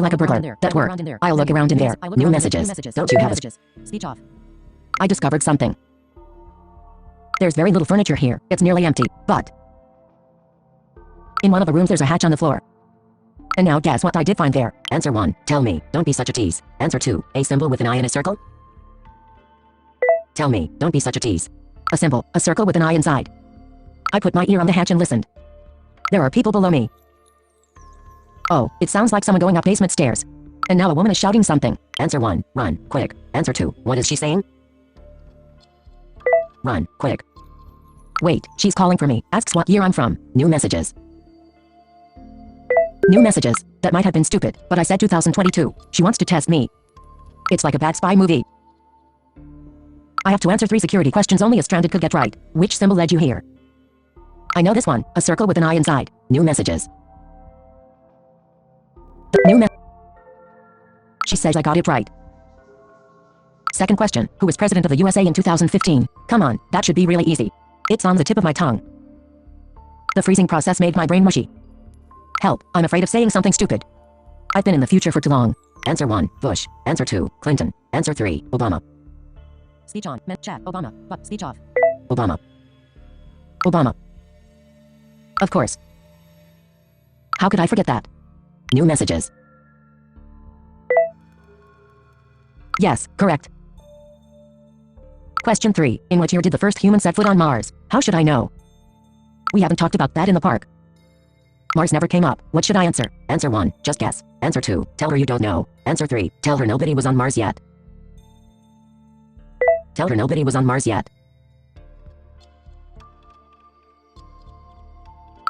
Like a burglar. That worked. I'll look around in there. New messages. Don't you have a... Speech off. I discovered something. There's very little furniture here. It's nearly empty. But in one of the rooms there's a hatch on the floor. And now guess what I did find there? Answer 1. Tell me. Don't be such a tease. Answer 2. A symbol with an eye in a circle? Tell me. Don't be such a tease. A symbol. A circle with an eye inside. I put my ear on the hatch and listened. There are people below me. Oh, it sounds like someone going up basement stairs. And now a woman is shouting something. Answer 1. Run. Quick. Answer 2. What is she saying? Run. Quick. Wait, she's calling for me. Asks what year I'm from. New messages. New messages. That might have been stupid, but I said 2022. She wants to test me. It's like a bad spy movie. I have to answer 3 security questions only a stranded could get right. Which symbol led you here? I know this one. A circle with an eye inside. New messages. She says I got it right. Second question. Who was president of the USA in 2015? Come on, that should be really easy. It's on the tip of my tongue. The freezing process made my brain mushy. Help, I'm afraid of saying something stupid. I've been in the future for too long. Answer 1. Bush. Answer 2. Clinton. Answer 3. Obama. Speech on. Chat. Obama. But speech off. Obama. Obama. Of course. How could I forget that? New messages. Yes, correct. Question 3. In what year did the first human set foot on Mars? How should I know? We haven't talked about that in the park. Mars never came up. What should I answer? Answer 1. Just guess. Answer 2. Tell her you don't know. Answer 3. Tell her nobody was on Mars yet. Tell her nobody was on Mars yet.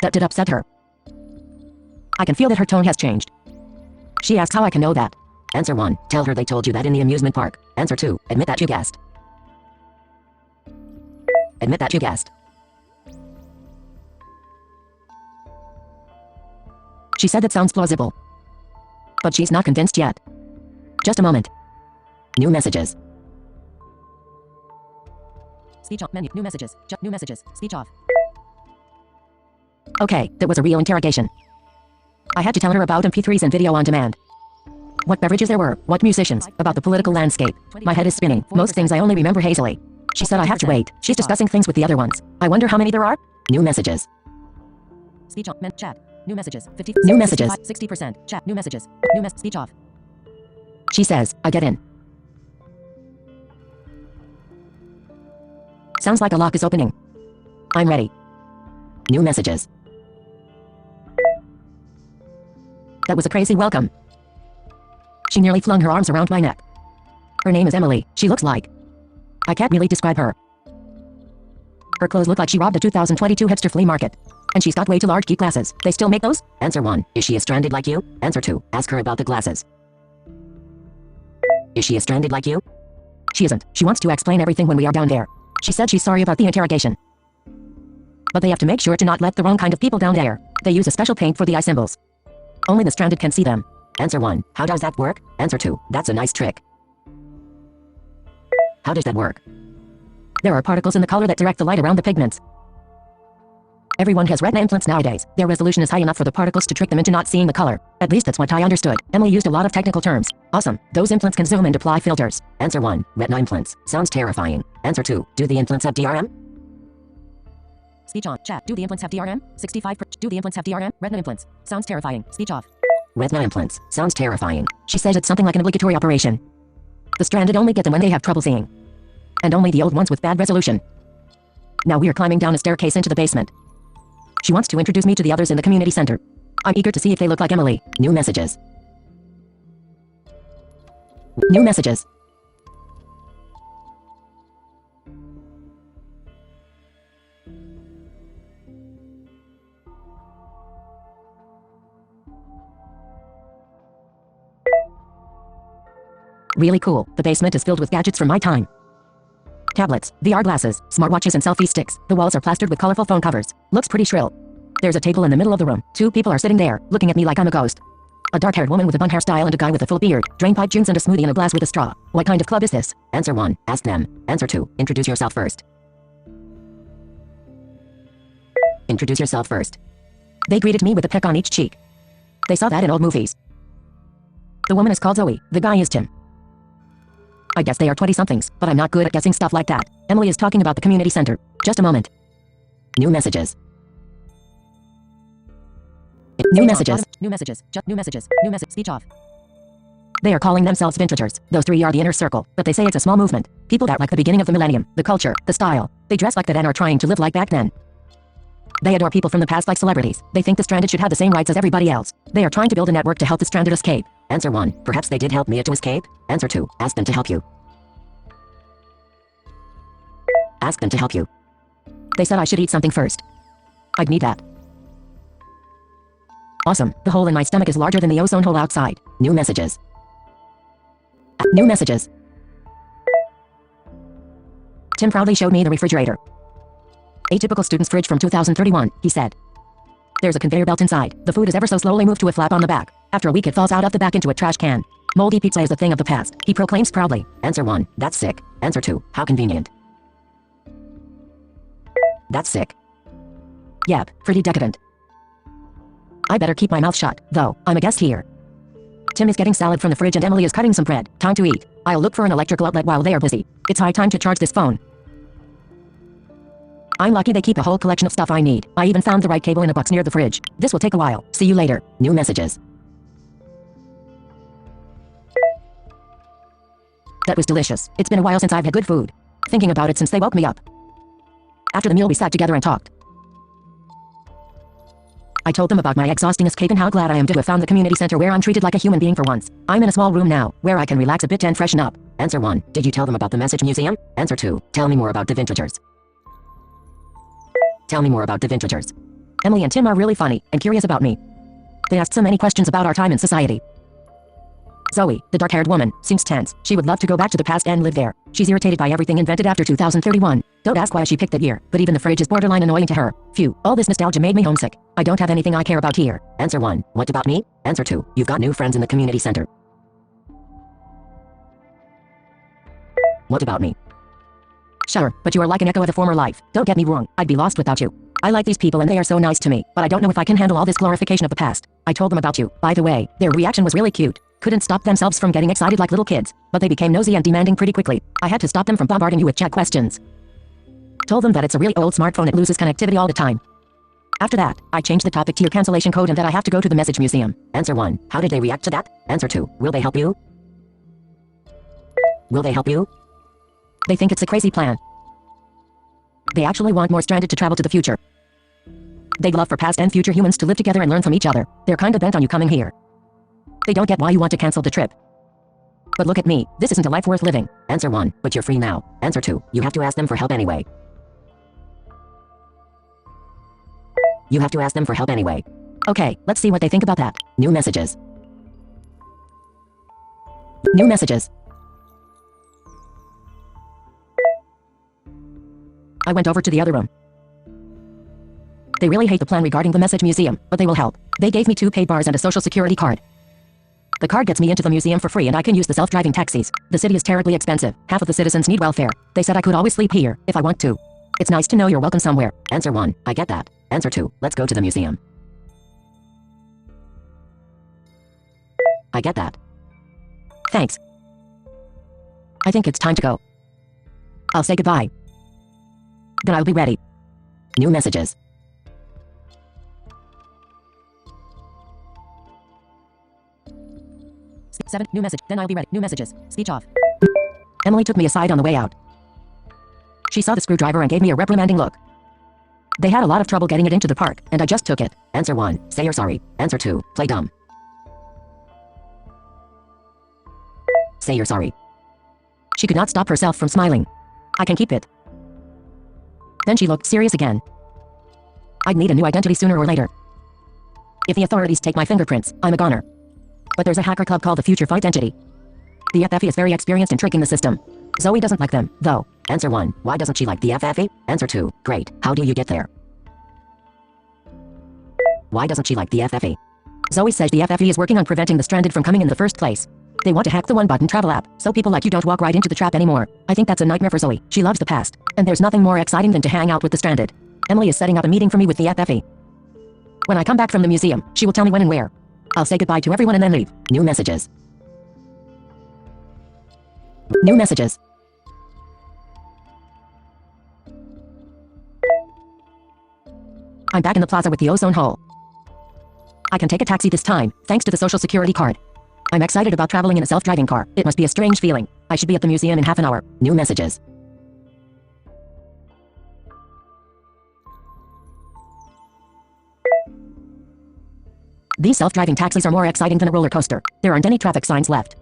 That did upset her. I can feel that her tone has changed. She asks how I can know that. Answer 1. Tell her they told you that in the amusement park. Answer 2. Admit that you guessed. Admit that you guessed. She said that sounds plausible. But she's not convinced yet. Just a moment. New messages. Speech off. Menu. New messages. New messages. Speech off. Okay, that was a real interrogation. I had to tell her about MP3s and video on demand. What beverages there were, what musicians, about the political landscape. My head is spinning. Most things I only remember hazily. She said I have to wait. She's discussing things with the other ones. I wonder how many there are? New messages. Speech on. Chat. New messages. 50. New messages. 60%. Chat. New messages. New speech off. She says, I get in. Sounds like a lock is opening. I'm ready. New messages. That was a crazy welcome. She nearly flung her arms around my neck. Her name is Emily. She looks like... I can't really describe her. Her clothes look like she robbed a 2022 hipster flea market. And she's got way too large geek glasses. They still make those? Answer 1. Is she as stranded like you? Answer 2. Ask her about the glasses. Is she as stranded like you? She isn't. She wants to explain everything when we are down there. She said she's sorry about the interrogation. But they have to make sure to not let the wrong kind of people down there. They use a special paint for the eye symbols. Only the stranded can see them. Answer 1. How does that work? Answer 2. That's a nice trick. How does that work? There are particles in the color that direct the light around the pigments. Everyone has retina implants nowadays. Their resolution is high enough for the particles to trick them into not seeing the color. At least that's what I understood. Emily used a lot of technical terms. Awesome. Those implants can zoom and apply filters. Answer 1. Retina implants. Sounds terrifying. Answer 2. Do the implants have DRM? Speech on. Chat. Do the implants have DRM? 65%. Do the implants have DRM? Retina implants. Sounds terrifying. Speech off. Retina implants. Sounds terrifying. She says it's something like an obligatory operation. The stranded only get them when they have trouble seeing. And only the old ones with bad resolution. Now we are climbing down a staircase into the basement. She wants to introduce me to the others in the community center. I'm eager to see if they look like Emily. New messages. New messages. Really cool. The basement is filled with gadgets from my time. Tablets, VR glasses, smartwatches and selfie sticks. The walls are plastered with colorful phone covers. Looks pretty shrill. There's a table in the middle of the room. 2 people are sitting there, looking at me like I'm a ghost. A dark-haired woman with a bun hairstyle and a guy with a full beard. Drainpipe jeans and a smoothie in a glass with a straw. What kind of club is this? Answer 1. Ask them. Answer 2. Introduce yourself first. Introduce yourself first. They greeted me with a peck on each cheek. They saw that in old movies. The woman is called Zoe, the guy is Tim. I guess they are 20-somethings, but I'm not good at guessing stuff like that. Emily is talking about the community center. Just a moment. New messages. New messages. New messages. New messages. New message. Speech off. They are calling themselves vintagers. Those three are the inner circle, but they say it's a small movement. People that like the beginning of the millennium, the culture, the style. They dress like that and are trying to live like back then. They adore people from the past like celebrities. They think the stranded should have the same rights as everybody else. They are trying to build a network to help the stranded escape. Answer 1. Perhaps they did help Mia to escape. Answer 2. Ask them to help you. Ask them to help you. They said I should eat something first. I'd need that. Awesome. The hole in my stomach is larger than the ozone hole outside. New messages. New messages. Tim proudly showed me the refrigerator. A typical student's fridge from 2031, he said. There's a conveyor belt inside. The food is ever so slowly moved to a flap on the back. After a week it falls out of the back into a trash can. Moldy pizza is a thing of the past, he proclaims proudly. Answer 1. That's sick. Answer 2. How convenient. That's sick. Yep, pretty decadent. I better keep my mouth shut, though. I'm a guest here. Tim is getting salad from the fridge and Emily is cutting some bread. Time to eat. I'll look for an electrical outlet while they are busy. It's high time to charge this phone. I'm lucky they keep a whole collection of stuff I need. I even found the right cable in a box near the fridge. This will take a while. See you later. New messages. That was delicious. It's been a while since I've had good food. Thinking about it since they woke me up. After the meal we sat together and talked. I told them about my exhausting escape and how glad I am to have found the community center where I'm treated like a human being for once. I'm in a small room now, where I can relax a bit and freshen up. Answer 1. Did you tell them about the message museum? Answer 2. Tell me more about the vintagers. Tell me more about the vintagers. Emily and Tim are really funny and curious about me. They asked so many questions about our time in society. Zoe, the dark-haired woman, seems tense. She would love to go back to the past and live there. She's irritated by everything invented after 2031. Don't ask why she picked that year, but even the fridge is borderline annoying to her. Phew, all this nostalgia made me homesick. I don't have anything I care about here. Answer 1. What about me? Answer 2. You've got new friends in the community center. What about me? Sure, but you are like an echo of a former life. Don't get me wrong, I'd be lost without you. I like these people and they are so nice to me, but I don't know if I can handle all this glorification of the past. I told them about you. By the way, their reaction was really cute. Couldn't stop themselves from getting excited like little kids, but they became nosy and demanding pretty quickly. I had to stop them from bombarding you with chat questions. Told them that it's a really old smartphone, it loses connectivity all the time. After that, I changed the topic to your cancellation code and that I have to go to the message museum. Answer 1. How did they react to that? Answer 2. Will they help you? Will they help you? They think it's a crazy plan. They actually want more stranded to travel to the future. They'd love for past and future humans to live together and learn from each other. They're kinda bent on you coming here. They don't get why you want to cancel the trip. But look at me, this isn't a life worth living. Answer 1. But you're free now. Answer 2. You have to ask them for help anyway. You have to ask them for help anyway. Okay, let's see what they think about that. New messages. New messages. I went over to the other room. They really hate the plan regarding the message museum, but they will help. They gave me 2 paid bars and a social security card. The card gets me into the museum for free and I can use the self-driving taxis. The city is terribly expensive. Half of the citizens need welfare. They said I could always sleep here, if I want to. It's nice to know you're welcome somewhere. Answer 1. I get that. Answer 2. Let's go to the museum. I get that. Thanks. I think it's time to go. I'll say goodbye. Then I'll be ready. New messages. Seven. New message. Then I'll be ready. New messages. Speech off. Emily took me aside on the way out. She saw the screwdriver and gave me a reprimanding look. They had a lot of trouble getting it into the park, and I just took it. Answer 1. Say you're sorry. Answer 2. Play dumb. Say you're sorry. She could not stop herself from smiling. I can keep it. Then she looked serious again. I'd need a new identity sooner or later. If the authorities take my fingerprints, I'm a goner. But there's a hacker club called the Future Fight Entity. The FFE is very experienced in tricking the system. Zoe doesn't like them, though. Answer 1. Why doesn't she like the FFE? Answer 2. Great. How do you get there? Why doesn't she like the FFE? Zoe says the FFE is working on preventing the stranded from coming in the first place. They want to hack the OneButtonTravel app, so people like you don't walk right into the trap anymore. I think that's a nightmare for Zoe. She loves the past. And there's nothing more exciting than to hang out with the stranded. Emily is setting up a meeting for me with the FFE. When I come back from the museum, she will tell me when and where. I'll say goodbye to everyone and then leave. New messages. New messages. I'm back in the plaza with the ozone hole. I can take a taxi this time, thanks to the social security card. I'm excited about traveling in a self-driving car. It must be a strange feeling. I should be at the museum in half an hour. New messages. These self-driving taxis are more exciting than a roller coaster. There aren't any traffic signs left.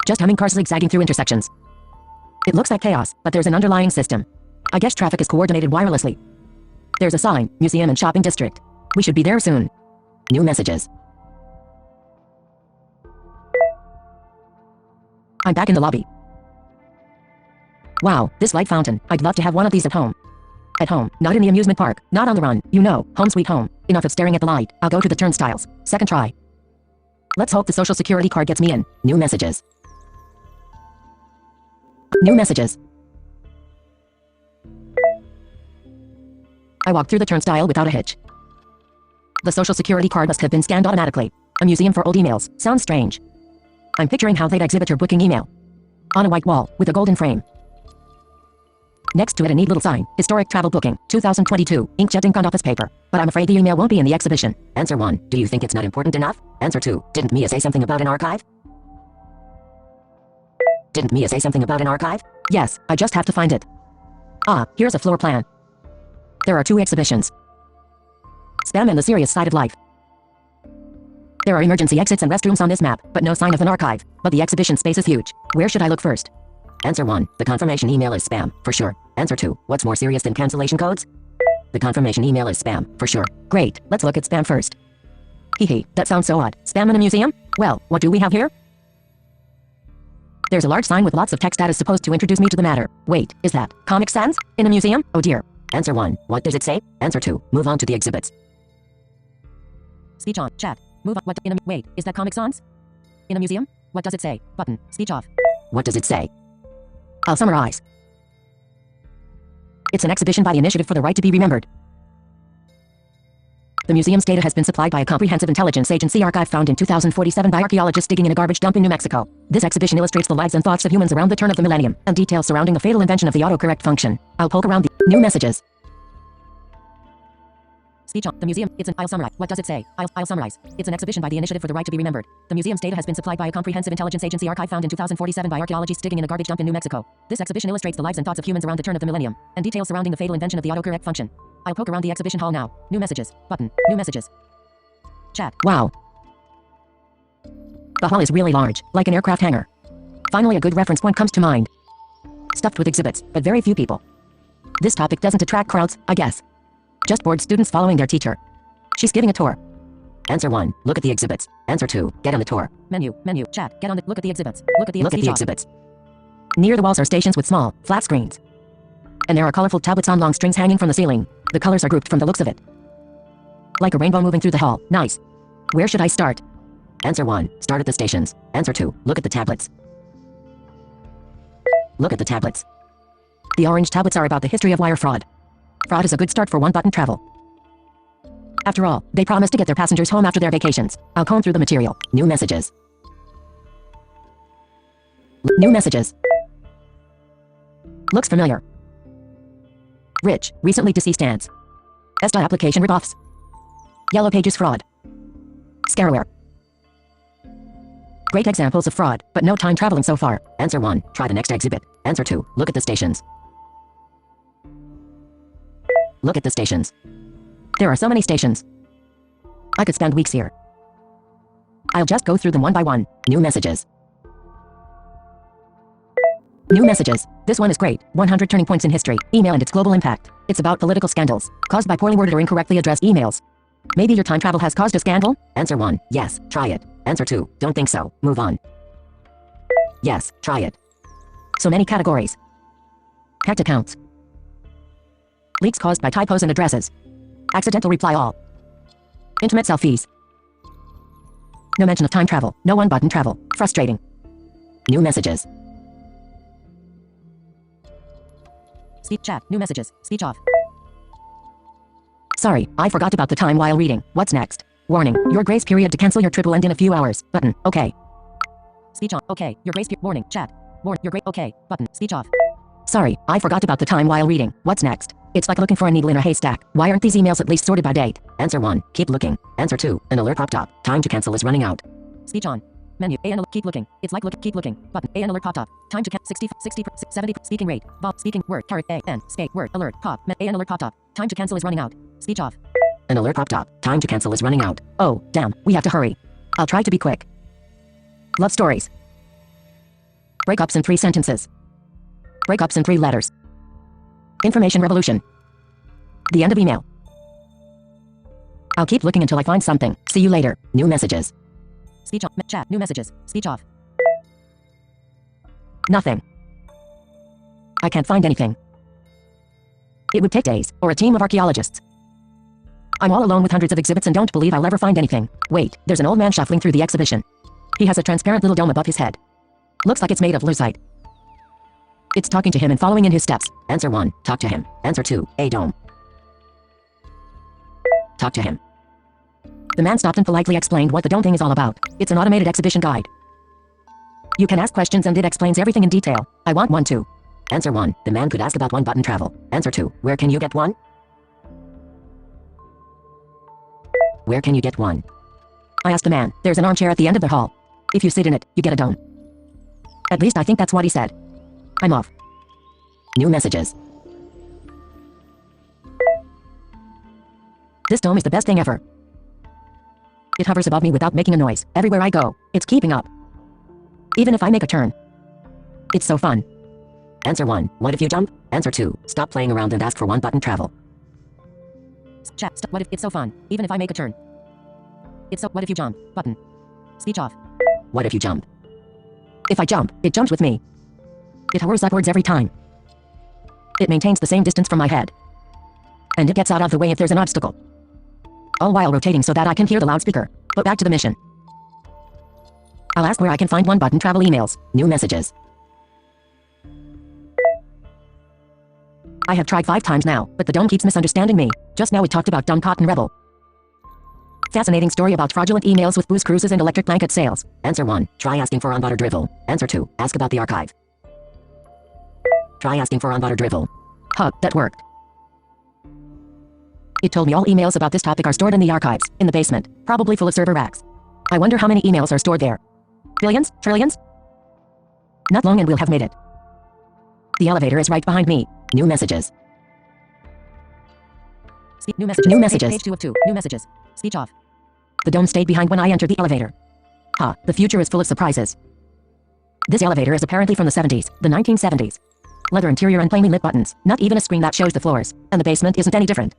Just humming cars zigzagging through intersections. It looks like chaos, but there's an underlying system. I guess traffic is coordinated wirelessly. There's a sign, museum and shopping district. We should be there soon. New messages. I'm back in the lobby. Wow, this light fountain. I'd love to have one of these at home. At home, not in the amusement park, not on the run. You know, home sweet home. Enough of staring at the light. I'll go to the turnstiles. Second try. Let's hope the social security card gets me in. New messages. New messages. I walked through the turnstile without a hitch. The social security card must have been scanned automatically. A museum for old emails. Sounds strange. I'm picturing how they'd exhibit your booking email. On a white wall, with a golden frame. Next to it a neat little sign, Historic Travel Booking, 2022, inkjet ink on office paper. But I'm afraid the email won't be in the exhibition. Answer 1. Do you think it's not important enough? Answer 2. Didn't Mia say something about an archive? Didn't Mia say something about an archive? Yes, I just have to find it. Ah, here's a floor plan. There are 2 exhibitions. Spam and the serious side of life. There are emergency exits and restrooms on this map, but no sign of an archive. But the exhibition space is huge. Where should I look first? Answer 1. The confirmation email is spam, for sure. Answer 2. What's more serious than cancellation codes? The confirmation email is spam, for sure. Great, let's look at spam first. Hehe, that sounds so odd. Spam in a museum? Well, what do we have here? There's a large sign with lots of text that is supposed to introduce me to the matter. Wait, is that Comic Sans? In a museum? Oh dear. Answer 1. What does it say? Answer 2. Move on to the exhibits. Speech on. Chat. Move on. Wait, is that Comic Sans? In a museum? What does it say? Button. Speech off. What does it say? I'll summarize. It's an exhibition by the Initiative for the Right to be Remembered. The museum's data has been supplied by a comprehensive intelligence agency archive found in 2047 by archaeologists digging in a garbage dump in New Mexico. This exhibition illustrates the lives and thoughts of humans around the turn of the millennium, and details surrounding the fatal invention of the autocorrect function. I'll poke around the new messages. Speech on. The museum. I'll summarize. What does it say? I'll summarize. It's an exhibition by the Initiative for the Right to be Remembered. The museum's data has been supplied by a comprehensive intelligence agency archive found in 2047 by archaeologists digging in a garbage dump in New Mexico. This exhibition illustrates the lives and thoughts of humans around the turn of the millennium, and details surrounding the fatal invention of the autocorrect function. I'll poke around the exhibition hall now. New messages. Button. New messages. Chat. Wow. The hall is really large, like an aircraft hangar. Finally a good reference point comes to mind. Stuffed with exhibits, but very few people. This topic doesn't attract crowds, I guess. Just bored students following their teacher. She's giving a tour. Answer 1. Look at the exhibits. Answer 2. Get on the tour. Menu. Chat. Get on the. Look at the exhibits. Look at the exhibits. Near the walls are stations with small, flat screens. And there are colorful tablets on long strings hanging from the ceiling. The colors are grouped from the looks of it. Like a rainbow moving through the hall. Nice. Where should I start? Answer 1. Start at the stations. Answer 2. Look at the tablets. Look at the tablets. The orange tablets are about the history of wire fraud. Fraud is a good start for OneButtonTravel. After all, they promise to get their passengers home after their vacations. I'll comb through the material. New messages. New messages. Looks familiar. Rich, recently deceased aunts. ESTA application ripoffs. Yellow Pages fraud. Scareware. Great examples of fraud, but no time traveling so far. Answer 1. Try the next exhibit. Answer 2. Look at the stations. Look at the stations. There are so many stations. I could spend weeks here. I'll just go through them one by one. New messages. New messages. This one is great. 100 turning points in history. Email and its global impact. It's about political scandals caused by poorly worded or incorrectly addressed emails. Maybe your time travel has caused a scandal? Answer 1. Yes, try it. Answer 2. Don't think so. Move on. Yes, try it. So many categories. Hacked accounts. Leaks caused by typos and addresses. Accidental reply all. Intimate selfies. No mention of time travel. No OneButtonTravel. Frustrating. New messages. Speech chat. New messages. Speech off. Sorry, I forgot about the time while reading. What's next? Warning. Your grace period to cancel your trip will end in a few hours. Button. Okay. Speech on. Okay. Your grace period. Warning. Chat. Warn, you're great. Okay. Button. Speech off. Sorry, I forgot about the time while reading. What's next? It's like looking for a needle in a haystack. Why aren't these emails at least sorted by date? Answer 1. Keep looking. Answer 2. An alert popped up. Time to cancel is running out. Speech on. Menu. A and keep looking. It's like keep looking. Button. A and alert popped up. Time to 60 70 speaking rate. Bob speaking word caret A and space word alert pop. A and alert popped up. Time to cancel is running out. Speech off. An alert popped up. Time to cancel is running out. Oh, damn. We have to hurry. I'll try to be quick. Love stories. Breakups in 3 sentences. Breakups in 3 letters. Information revolution. The end of email. I'll keep looking until I find something. See you later. New messages. Speech on. Chat. New messages. Speech off. Nothing. I can't find anything. It would take days, or a team of archaeologists. I'm all alone with hundreds of exhibits and don't believe I'll ever find anything. Wait, there's an old man shuffling through the exhibition. He has a transparent little dome above his head. Looks like it's made of lucite. It's talking to him and following in his steps. Answer 1. Talk to him. Answer 2. A dome. Talk to him. The man stopped and politely explained what the dome thing is all about. It's an automated exhibition guide. You can ask questions and it explains everything in detail. I want one too. Answer 1. The man could ask about OneButtonTravel. Answer 2. Where can you get one? Where can you get one? I asked the man. There's an armchair at the end of the hall. If you sit in it, you get a dome. At least I think that's what he said. I'm off. New messages. This dome is the best thing ever. It hovers above me without making a noise. Everywhere I go, it's keeping up. Even if I make a turn. It's so fun. Answer 1. What if you jump? Answer 2. Stop playing around and ask for OneButtonTravel. Chat. What if it's so fun? Even if I make a turn. It's so. What if you jump? Button. Speech off. What if you jump? If I jump, it jumps with me. It hovers upwards every time. It maintains the same distance from my head. And it gets out of the way if there's an obstacle. All while rotating so that I can hear the loudspeaker. But back to the mission. I'll ask where I can find OneButtonTravel emails. New messages. I have tried 5 times now, but the dome keeps misunderstanding me. Just now we talked about dumb cotton rebel. Fascinating story about fraudulent emails with booze cruises and electric blanket sales. Answer 1. Try asking for OneButtonTravel. Answer 2. Ask about the archive. Try asking for OneButtonTravel. Huh, that worked. It told me all emails about this topic are stored in the archives, in the basement, probably full of server racks. I wonder how many emails are stored there. Billions? Trillions? Not long and we'll have made it. The elevator is right behind me. New messages. New messages. New messages. Page 2 of 2. New messages. Speech off. The dome stayed behind when I entered the elevator. Ha, the future is full of surprises. This elevator is apparently from the 70s, the 1970s. Leather interior and plainly lit buttons, not even a screen that shows the floors, and the basement isn't any different.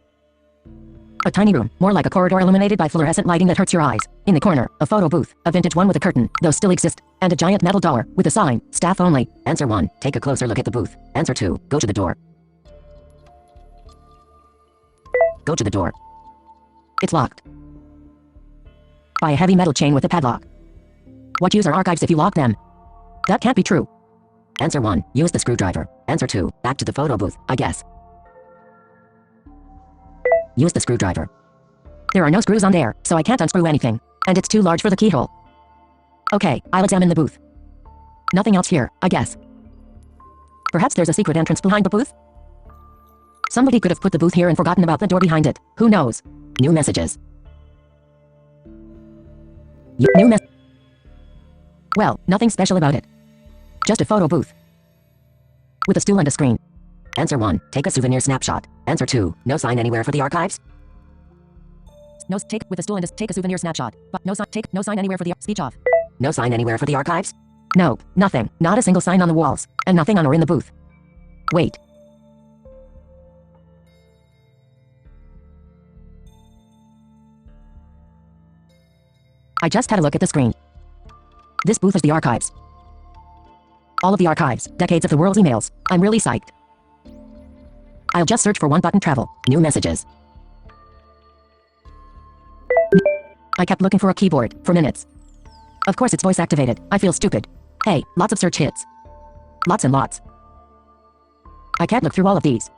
A tiny room, more like a corridor illuminated by fluorescent lighting that hurts your eyes. In the corner, a photo booth, a vintage one with a curtain, those still exist, and a giant metal door, with a sign, staff only. Answer 1, take a closer look at the booth. Answer 2, go to the door. Go to the door. It's locked. By a heavy metal chain with a padlock. What use are archives if you lock them? That can't be true. Answer 1, use the screwdriver. Answer 2, back to the photo booth, I guess. Use the screwdriver. There are no screws on there, so I can't unscrew anything. And it's too large for the keyhole. Okay, I'll examine the booth. Nothing else here, I guess. Perhaps there's a secret entrance behind the booth? Somebody could have put the booth here and forgotten about the door behind it. Who knows? New messages. New mess. Well, nothing special about it. Just a photo booth. With a stool and a screen. Answer 1, take a souvenir snapshot. Answer 2, no sign anywhere for the archives? No, take with a stool and take a souvenir snapshot. But no sign anywhere for the speech off. No sign anywhere for the archives? Nope, nothing. Not a single sign on the walls. And nothing on or in the booth. Wait. I just had a look at the screen. This booth is the archives. All of the archives, decades of the world's emails. I'm really psyched. I'll just search for OneButtonTravel. New messages. I kept looking for a keyboard, for minutes. Of course it's voice activated. I feel stupid. Hey, lots of search hits. Lots and lots. I can't look through all of these.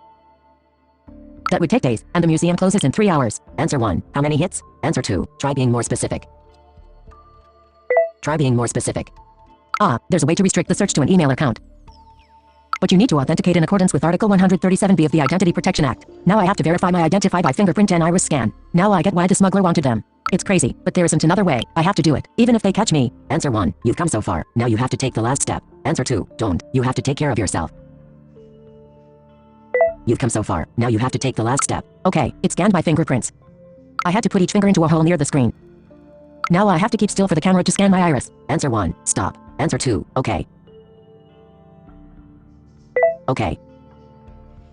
That would take days, and the museum closes in 3 hours. Answer 1, how many hits? Answer 2, try being more specific. Try being more specific. Ah, there's a way to restrict the search to an email account. But you need to authenticate in accordance with Article 137B of the Identity Protection Act. Now I have to verify my identity by fingerprint and iris scan. Now I get why the smuggler wanted them. It's crazy, but there isn't another way. I have to do it, even if they catch me. Answer 1. You've come so far. Now you have to take the last step. Answer 2. Don't. You have to take care of yourself. You've come so far. Now you have to take the last step. Okay, it scanned my fingerprints. I had to put each finger into a hole near the screen. Now I have to keep still for the camera to scan my iris. Answer 1. Stop. Answer 2. Okay. Okay.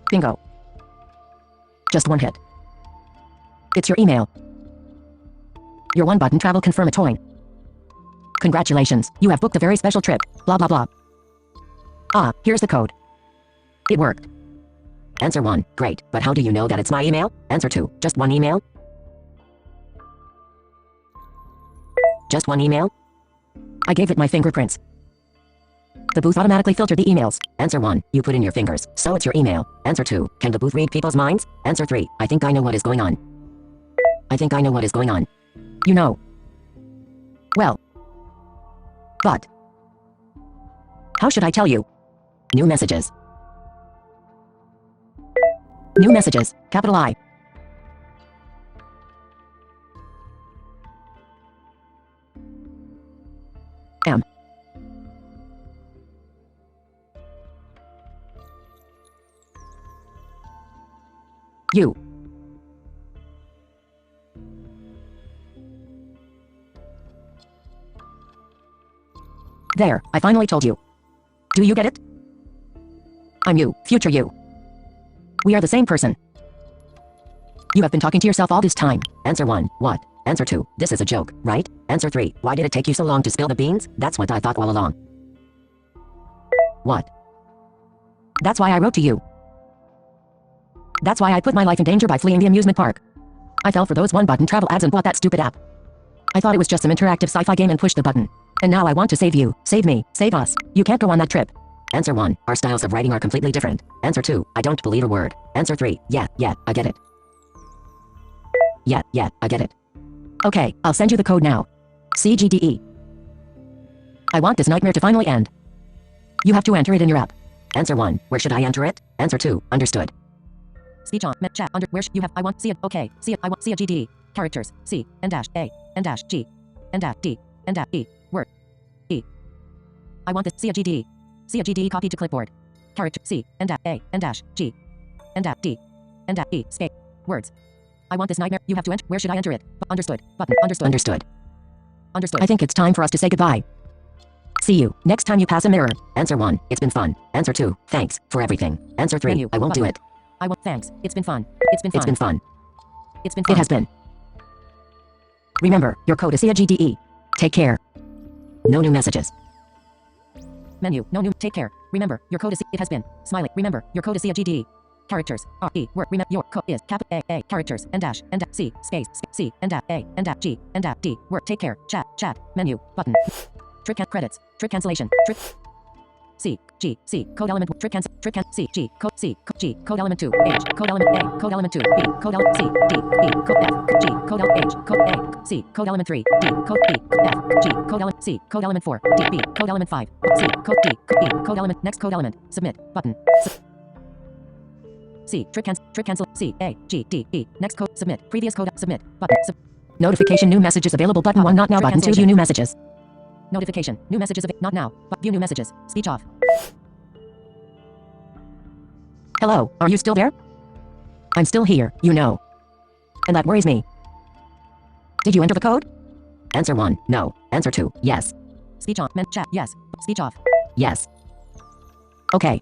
Bingo. Just one hit. It's your email. Your OneButtonTravel confirmatory. Congratulations, you have booked a very special trip. Blah blah blah. Ah, here's the code. It worked. Answer 1. Great, but how do you know that it's my email? Answer 2. Just one email? Just one email? I gave it my fingerprints. The booth automatically filtered the emails. Answer 1. You put in your fingers, so it's your email. Answer 2. Can the booth read people's minds? Answer 3. I think I know what is going on. I think I know what is going on. You know. Well. But. How should I tell you? New messages. New messages. Capital I. M. U. There, I finally told you. Do you get it? I'm you, future you. We are the same person. You have been talking to yourself all this time. Answer 1. What? Answer 2. This is a joke, right? Answer 3. Why did it take you so long to spill the beans? That's what I thought all along. What? That's why I wrote to you. That's why I put my life in danger by fleeing the amusement park. I fell for those OneButtonTravel ads and bought that stupid app. I thought it was just some interactive sci-fi game and pushed the button. And now I want to save you, save me, save us. You can't go on that trip. Answer 1. Our styles of writing are completely different. Answer 2. I don't believe a word. Answer 3. Yeah, I get it. Yeah, I get it. Okay, I'll send you the code now. CGDE. I want this nightmare to finally end. You have to enter it in your app. Answer 1. Where should I enter it? Answer 2. Understood. Speech on, met chat, under, where you have, I want, see it, okay, see it, I want, see a GDE. Characters, C, and dash, A, and dash, G, and dash, D, and dash, E, word, E. I want this, see a GDE. See a GDE copied to clipboard. Character, C, and dash, A, and dash, G, and dash, D, and dash, E, space, words. I want this nightmare, you have to enter, where should I enter it? Understood, button, understood. Understood. Understood. I think it's time for us to say goodbye. See you, next time you pass a mirror. Answer 1. It's been fun. Answer 2. Thanks, for everything. Answer 3. Menu, I won't button. do it. I won't, thanks, it's been fun. It's been fun. It's been fun. It's been fun. It has been. Remember, your code is CGDE. Take care. No new messages. Menu, no new, take care. Remember, your code is, it has been. Smiley, remember, your code is CGDE. Characters, R, E, word, remember, your code is, cap, A, characters, and dash, C, space, C, and dash, A, and dash, G, and dash, D, word, take care, chat, menu, button. Trick, credits, trick cancellation, trick. C, G, C, code element, trick cancel, C, G, code, C, G, code element 2, H, code element A, code element 2, B, code element C, D, E, code F, G, code element H, code A, C, code element 3, D, code B, F, G, code element C, code element 4, D, B, code element 5, C, code D, E, code element, next code element, submit, button. C, trick cancel, C, A, G, D, E, next code, submit, previous code, submit, button, notification, new messages available, button 1, not now, button 2, view new messages. Notification. New messages not now, but view new messages. Speech off. Hello, are you still there? I'm still here, you know. And that worries me. Did you enter the code? Answer 1. No. Answer 2. Yes. Speech on. Chat. Yes. Speech off. Yes. Okay.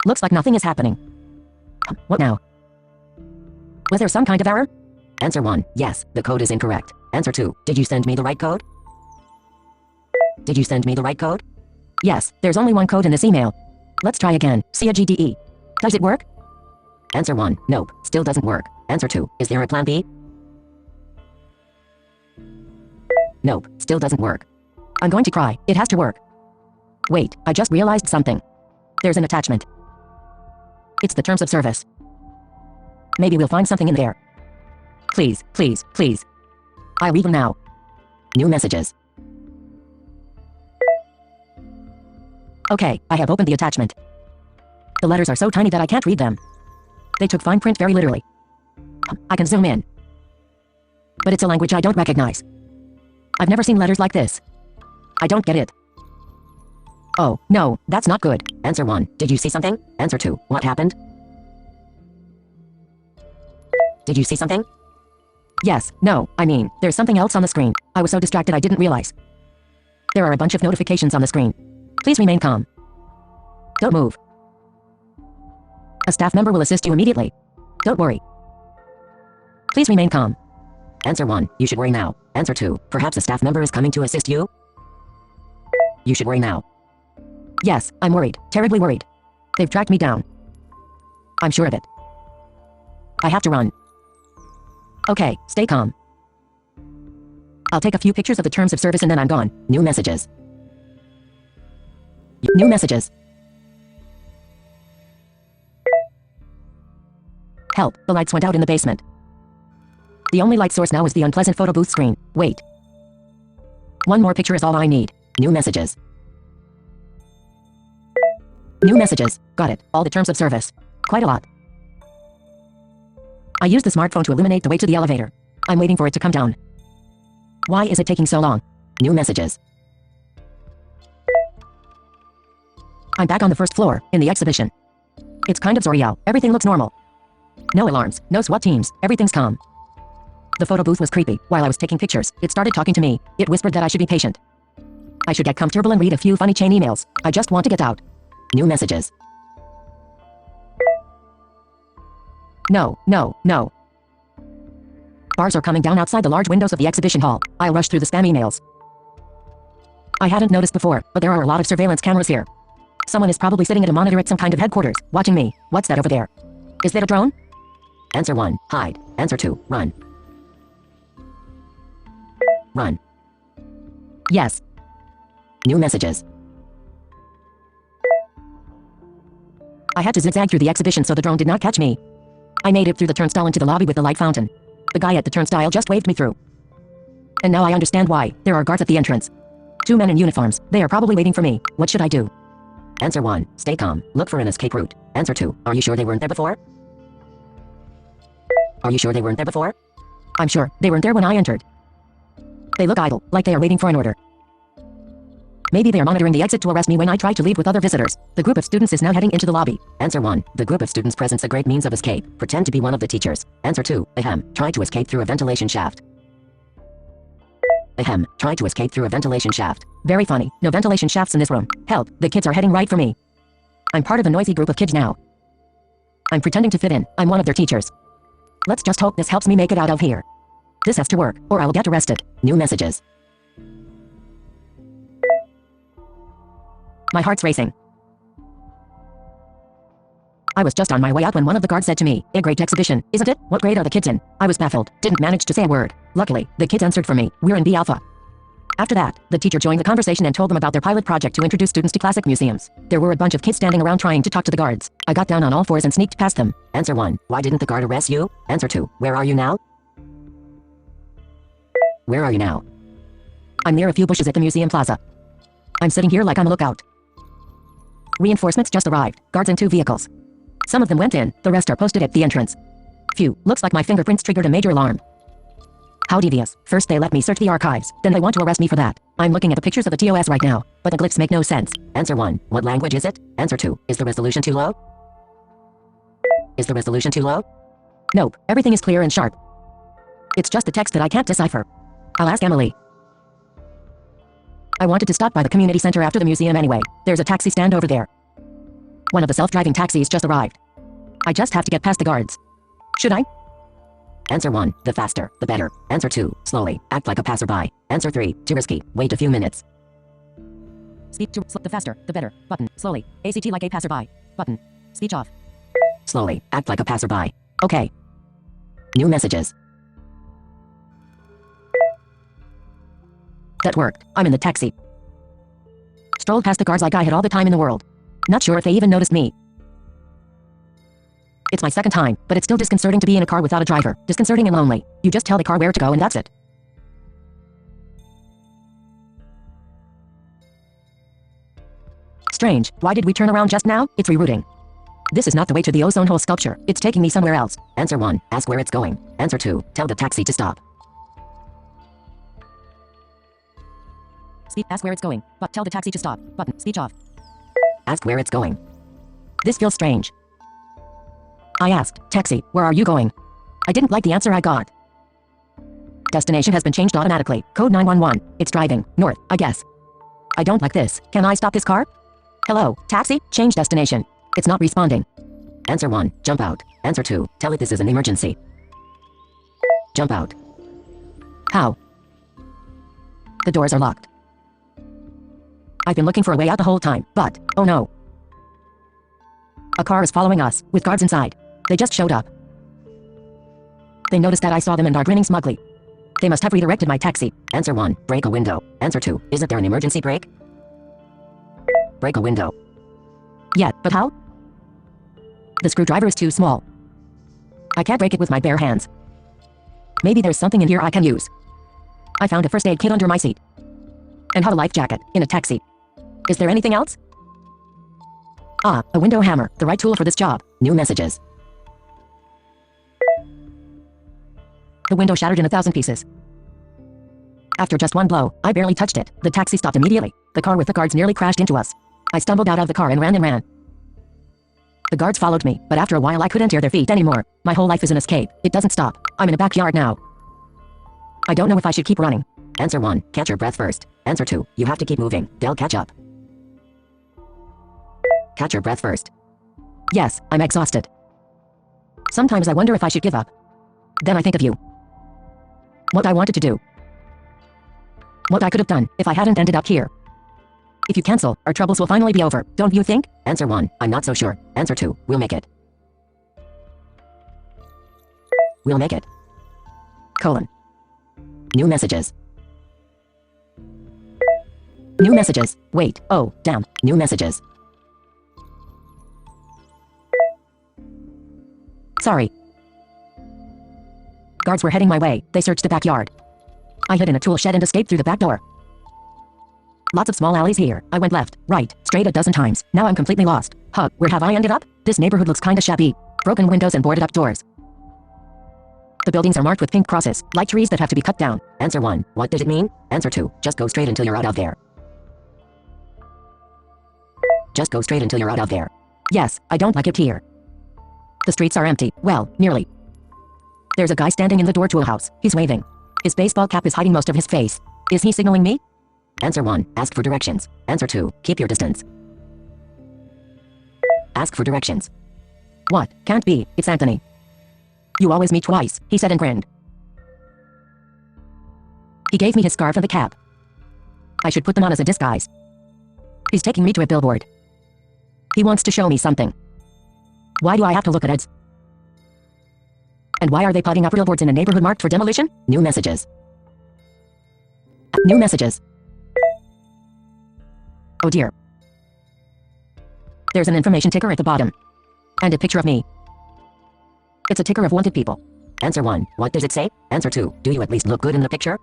Looks like nothing is happening. What now? Was there some kind of error? Answer 1. Yes, the code is incorrect. Answer 2. Did you send me the right code? Did you send me the right code? Yes, there's only one code in this email. Let's try again. CGDE. Does it work? Answer 1. Nope, still doesn't work. Answer 2. Is there a plan B? Nope, still doesn't work. I'm going to cry. It has to work. Wait, I just realized something. There's an attachment. It's the terms of service. Maybe we'll find something in there. Please. I read them now. New messages. Okay, I have opened the attachment. The letters are so tiny that I can't read them. They took fine print very literally. I can zoom in. But it's a language I don't recognize. I've never seen letters like this. I don't get it. Oh, no, that's not good. Answer 1. Did you see something? Answer 2. What happened? Did you see something? Yes, no, I mean, there's something else on the screen. I was so distracted I didn't realize. There are a bunch of notifications on the screen. Please remain calm. Don't move. A staff member will assist you immediately. Don't worry. Please remain calm. Answer 1. You should worry now. Answer 2. Perhaps a staff member is coming to assist you? You should worry now. Yes, I'm worried. Terribly worried. They've tracked me down. I'm sure of it. I have to run. Okay, stay calm. I'll take a few pictures of the terms of service and then I'm gone. New messages. New messages. Help, the lights went out in the basement. The only light source now is the unpleasant photo booth screen. Wait. One more picture is all I need. New messages. New messages. Got it. All the terms of service. Quite a lot. I used the smartphone to illuminate the way to the elevator. I'm waiting for it to come down. Why is it taking so long? New messages. I'm back on the first floor, in the exhibition. It's kind of surreal. Everything looks normal. No alarms, no SWAT teams, everything's calm. The photo booth was creepy. While I was taking pictures, it started talking to me. It whispered that I should be patient. I should get comfortable and read a few funny chain emails. I just want to get out. New messages. No, no, no. Bars are coming down outside the large windows of the exhibition hall. I'll rush through the spam emails. I hadn't noticed before, but there are a lot of surveillance cameras here. Someone is probably sitting at a monitor at some kind of headquarters, watching me. What's that over there? Is that a drone? Answer 1. Hide. Answer 2. Run. Run. Yes. New messages. I had to zigzag through the exhibition so the drone did not catch me. I made it through the turnstile into the lobby with the light fountain. The guy at the turnstile just waved me through. And now I understand why. There are guards at the entrance. 2 men in uniforms. They are probably waiting for me. What should I do? Answer 1. Stay calm. Look for an escape route. Answer 2. Are you sure they weren't there before? Are you sure they weren't there before? I'm sure. They weren't there when I entered. They look idle, like they are waiting for an order. Maybe they are monitoring the exit to arrest me when I try to leave with other visitors. The group of students is now heading into the lobby. Answer 1. The group of students presents a great means of escape. Pretend to be one of the teachers. Answer 2. Ahem. Try to escape through a ventilation shaft. Ahem. Try to escape through a ventilation shaft. Very funny. No ventilation shafts in this room. Help. The kids are heading right for me. I'm part of a noisy group of kids now. I'm pretending to fit in. I'm one of their teachers. Let's just hope this helps me make it out of here. This has to work, or I will get arrested. New messages. My heart's racing. I was just on my way out when one of the guards said to me, "A great exhibition, isn't it? What grade are the kids in?" I was baffled, didn't manage to say a word. Luckily, the kids answered for me, "We're in B Alpha." After that, the teacher joined the conversation and told them about their pilot project to introduce students to classic museums. There were a bunch of kids standing around trying to talk to the guards. I got down on all fours and sneaked past them. Answer 1. Why didn't the guard arrest you? Answer 2. Where are you now? Where are you now? I'm near a few bushes at the museum plaza. I'm sitting here like I'm a lookout. Reinforcements just arrived, guards in 2 vehicles. Some of them went in, the rest are posted at the entrance. Phew, looks like my fingerprints triggered a major alarm. How devious. First they let me search the archives, then they want to arrest me for that. I'm looking at the pictures of the TOS right now, but the glyphs make no sense. Answer 1. What language is it? Answer 2. Is the resolution too low? Is the resolution too low? Nope, everything is clear and sharp. It's just the text that I can't decipher. I'll ask Emily. I wanted to stop by the community center after the museum anyway. There's a taxi stand over there. One of the self-driving taxis just arrived. I just have to get past the guards. Should I? Answer 1. The faster, the better. Answer 2. Slowly. Act like a passerby. Answer 3. Too risky. Wait a few minutes. Speak to the faster, the better. Button. Slowly. ACT like a passerby. Button. Speech off. Slowly. Act like a passerby. Okay. New messages. That worked. I'm in the taxi. Strolled past the guards like I had all the time in the world. Not sure if they even noticed me. It's my second time, but it's still disconcerting to be in a car without a driver. Disconcerting and lonely. You just tell the car where to go and that's it. Strange, why did we turn around just now? It's rerouting. This is not the way to the ozone hole sculpture. It's taking me somewhere else. Answer 1. Ask where it's going. Answer 2. Tell the taxi to stop. Ask where it's going. But tell the taxi to stop. Button. Speech off. Ask where it's going. This feels strange. I asked, taxi, where are you going? I didn't like the answer I got. Destination has been changed automatically. Code 911. It's driving north, I guess. I don't like this. Can I stop this car? Hello, taxi? Change destination. It's not responding. Answer 1. Jump out. Answer 2. Tell it this is an emergency. Jump out. How? The doors are locked. I've been looking for a way out the whole time, but, oh no. A car is following us, with guards inside. They just showed up. They noticed that I saw them and are grinning smugly. They must have redirected my taxi. Answer 1. Break a window. Answer 2. Isn't there an emergency brake? Break a window. Yeah, but how? The screwdriver is too small. I can't break it with my bare hands. Maybe there's something in here I can use. I found a first aid kit under my seat. And have a life jacket, in a taxi. Is there anything else? Ah, a window hammer, the right tool for this job. New messages. The window shattered in 1,000 pieces. After just one blow, I barely touched it. The taxi stopped immediately. The car with the guards nearly crashed into us. I stumbled out of the car and ran. The guards followed me, but after a while I couldn't tear their feet anymore. My whole life is an escape. It doesn't stop. I'm in a backyard now. I don't know if I should keep running. Answer 1. Catch your breath first. Answer 2. You have to keep moving. They'll catch up. Catch your breath first. Yes, I'm exhausted. Sometimes I wonder if I should give up. Then I think of you. What I wanted to do. What I could have done if I hadn't ended up here. If you cancel, our troubles will finally be over, don't you think? Answer 1. I'm not so sure. Answer 2. We'll make it. We'll make it. Colon. New messages. New messages. Wait. Oh, damn. New messages. Sorry. Guards were heading my way. They searched the backyard. I hid in a tool shed and escaped through the back door. Lots of small alleys here. I went left, right, straight a dozen times. Now I'm completely lost. Huh, where have I ended up? This neighborhood looks kinda shabby. Broken windows and boarded up doors. The buildings are marked with pink crosses, like trees that have to be cut down. Answer 1. What does it mean? Answer 2. Just go straight until you're out of there. Just go straight until you're out of there. Yes, I don't like it here. The streets are empty. Well, nearly. There's a guy standing in the door to a house. He's waving. His baseball cap is hiding most of his face. Is he signaling me? Answer 1. Ask for directions. Answer 2. Keep your distance. Ask for directions. What? Can't be. It's Anthony. You always meet twice, he said and grinned. He gave me his scarf and the cap. I should put them on as a disguise. He's taking me to a billboard. He wants to show me something. Why do I have to look at ads? And why are they putting up billboards in a neighborhood marked for demolition? New messages. New messages. Oh dear. There's an information ticker at the bottom. And a picture of me. It's a ticker of wanted people. Answer 1. What does it say? Answer 2. Do you at least look good in the picture?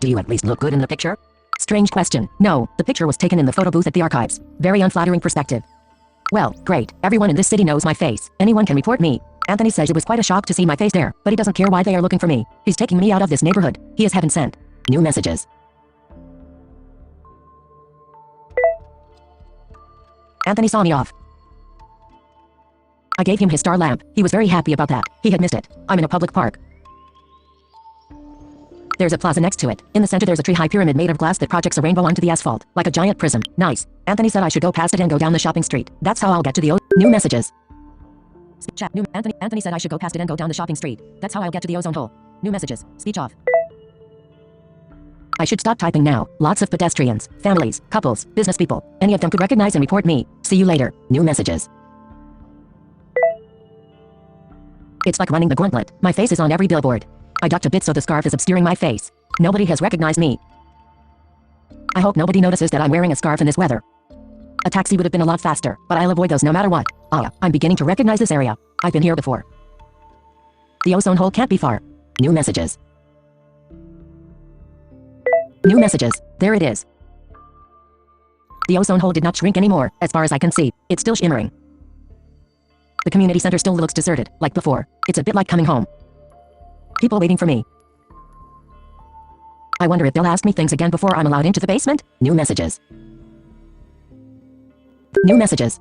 Do you at least look good in the picture? Strange question. No, the picture was taken in the photo booth at the archives. Very unflattering perspective. Well, great. Everyone in this city knows my face. Anyone can report me. Anthony says it was quite a shock to see my face there, but he doesn't care why they are looking for me. He's taking me out of this neighborhood. He is heaven sent. New messages. Anthony saw me off. I gave him his star lamp. He was very happy about that. He had missed it. I'm in a public park. There's a plaza next to it. In the center there's a tree-high pyramid made of glass that projects a rainbow onto the asphalt, like a giant prism. Nice. Anthony said I should go past it and go down the shopping street. That's how I'll get to the new messages. Chat. New Anthony said I should go past it and go down the shopping street. That's how I'll get to the ozone hole. New messages. Speech off. I should stop typing now. Lots of pedestrians, families, couples, business people. Any of them could recognize and report me. See you later. New messages. It's like running the gauntlet. My face is on every billboard. I ducked a bit so the scarf is obscuring my face. Nobody has recognized me. I hope nobody notices that I'm wearing a scarf in this weather. A taxi would have been a lot faster, but I'll avoid those no matter what. Ah, I'm beginning to recognize this area. I've been here before. The ozone hole can't be far. New messages. New messages. There it is. The ozone hole did not shrink anymore, as far as I can see. It's still shimmering. The community center still looks deserted, like before. It's a bit like coming home. People waiting for me. I wonder if they'll ask me things again before I'm allowed into the basement? New messages. New messages.